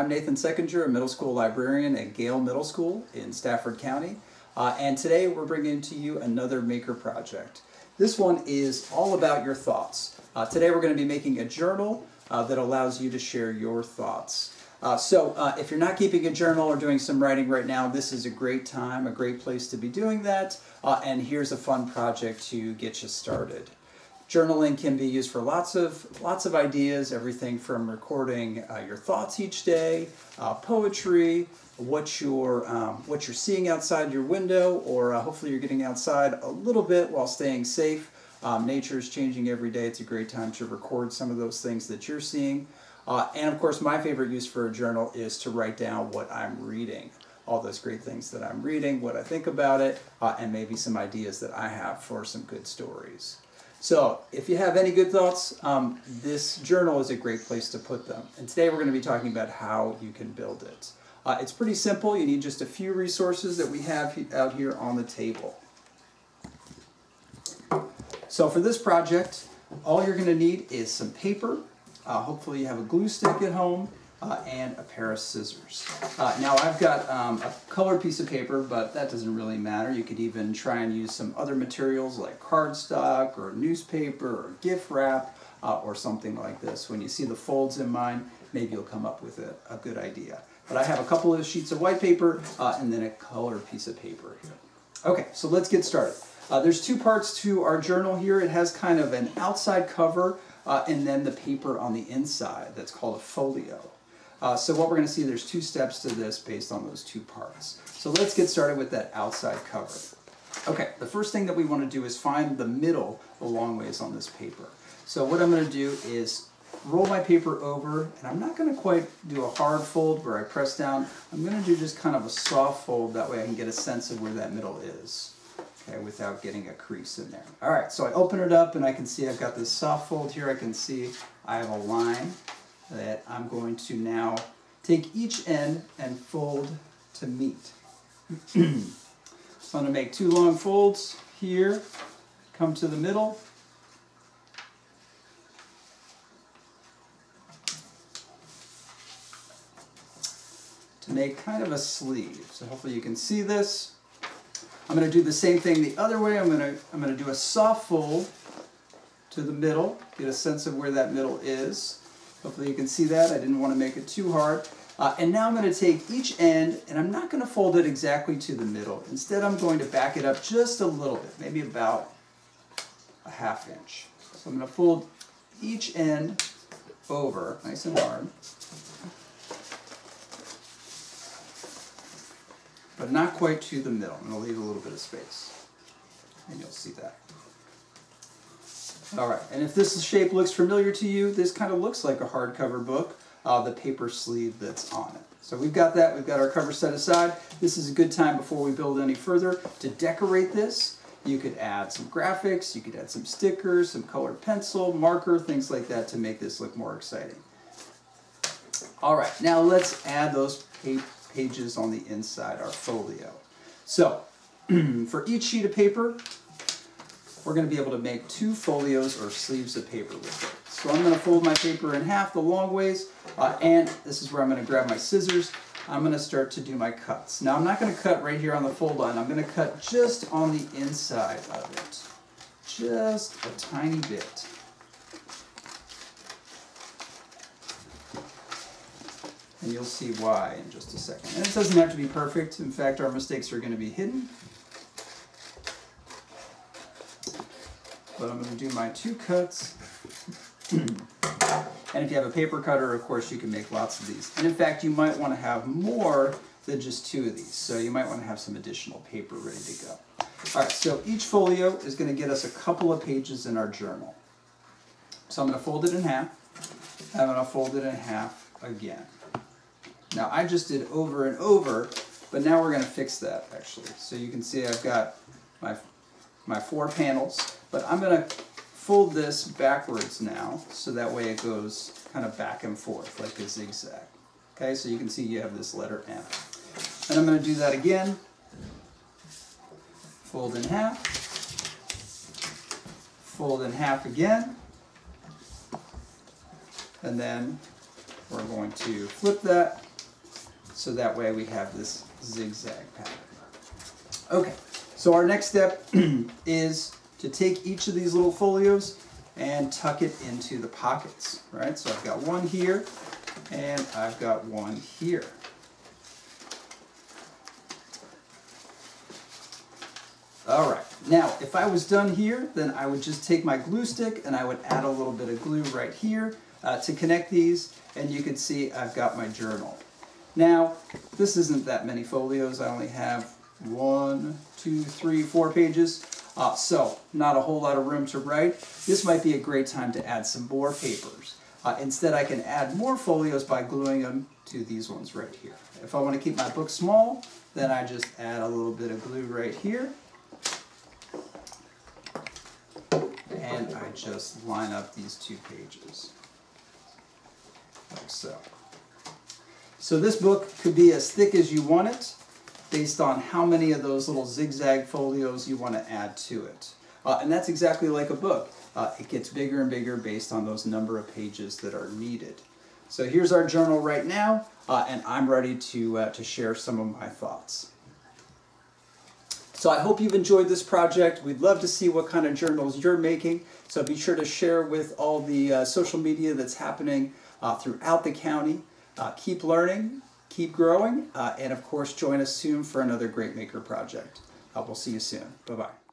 I'm Nathan Sekinger, a middle school librarian at Gale Middle School in Stafford County. And today we're bringing to you another maker project. This one is all about your thoughts. Today we're going to be making a journal that allows you to share your thoughts. If you're not keeping a journal or doing some writing right now, this is a great time, a great place to be doing that. And here's a fun project to get you started. Journaling can be used for lots of ideas, everything from recording your thoughts each day, poetry, what you're seeing outside your window, or hopefully you're getting outside a little bit while staying safe. Nature is changing every day. It's a great time to record some of those things that you're seeing. And of course, my favorite use for a journal is to write down what I'm reading. All those great things that I'm reading, what I think about it, and maybe some ideas that I have for some good stories. So, if you have any good thoughts, this journal is a great place to put them. And today we're going to be talking about how you can build it. It's pretty simple. You need just a few resources that we have out here on the table. So for this project, all you're going to need is some paper. Hopefully you have a glue stick at home. And a pair of scissors. Now I've got a colored piece of paper, but that doesn't really matter. You could even try and use some other materials like cardstock or newspaper or gift wrap or something like this. When you see the folds in mine, maybe you'll come up with a good idea. But I have a couple of sheets of white paper and then a colored piece of paper here. Okay, so let's get started. There's two parts to our journal here. It has kind of an outside cover and then the paper on the inside. That's called a folio. So what we're going to see, there's two steps to this based on those two parts. So let's get started with that outside cover. Okay, the first thing that we want to do is find the middle a long ways on this paper. So what I'm going to do is roll my paper over, and I'm not going to quite do a hard fold where I press down. I'm going to do just kind of a soft fold, that way I can get a sense of where that middle is, okay, without getting a crease in there. All right, so I open it up and I can see I've got this soft fold here. I can see I have a line that I'm going to now take each end and fold to meet. So I'm going to make two long folds here, come to the middle, to make kind of a sleeve. So hopefully you can see this. I'm going to do the same thing the other way. I'm going to do a soft fold to the middle, get a sense of where that middle is. Hopefully you can see that. I didn't want to make it too hard. And now I'm going to take each end, and I'm not going to fold it exactly to the middle. Instead, I'm going to back it up just a little bit, maybe about a ½ inch. So I'm going to fold each end over, nice and hard, but not quite to the middle. I'm going to leave a little bit of space, and you'll see that. All right, and if this shape looks familiar to you, this kind of looks like a hardcover book, the paper sleeve that's on it. So we've got that, we've got our cover set aside. This is a good time before we build any further to decorate this. You could add some graphics, you could add some stickers, some colored pencil, marker, things like that to make this look more exciting. All right, now let's add those pages on the inside, our folio. So, for each sheet of paper, we're going to be able to make two folios or sleeves of paper with it. So I'm going to fold my paper in half the long ways, and this is where I'm going to grab my scissors. I'm going to start to do my cuts. Now I'm not going to cut right here on the fold line. I'm going to cut just on the inside of it. Just a tiny bit. And you'll see why in just a second. And it doesn't have to be perfect. In fact, our mistakes are going to be hidden. But I'm going to do my two cuts. And if you have a paper cutter, of course, you can make lots of these. And in fact, you might want to have more than just two of these. So you might want to have some additional paper ready to go. All right, so each folio is going to get us a couple of pages in our journal. So I'm going to fold it in half. I'm going to fold it in half again. Now, I just did over and over, but now we're going to fix that, actually. So you can see I've got my 4 panels. But I'm going to fold this backwards now, so that way it goes kind of back and forth, like a zigzag. Okay, so you can see you have this letter M. And I'm going to do that again. Fold in half. Fold in half again. And then we're going to flip that so that way we have this zigzag pattern. Okay, so our next step is to take each of these little folios and tuck it into the pockets, right? So I've got one here, and I've got one here. All right, now if I was done here, then I would just take my glue stick and I would add a little bit of glue right here to connect these, and you can see I've got my journal. Now, this isn't that many folios. I only have 1, 2, 3, 4 pages, so not a whole lot of room to write. This might be a great time to add some more papers. Instead, I can add more folios by gluing them to these ones right here. If I want to keep my book small, then I just add a little bit of glue right here. And I just line up these 2 pages, like so. So this book could be as thick as you want it, based on how many of those little zigzag folios you want to add to it. And that's exactly like a book. It gets bigger and bigger based on those number of pages that are needed. So here's our journal right now, and I'm ready to share some of my thoughts. So I hope you've enjoyed this project. We'd love to see what kind of journals you're making. So be sure to share with all the social media that's happening throughout the county. Keep learning, keep growing, and of course join us soon for another Great Maker project. We'll see you soon. Bye-bye.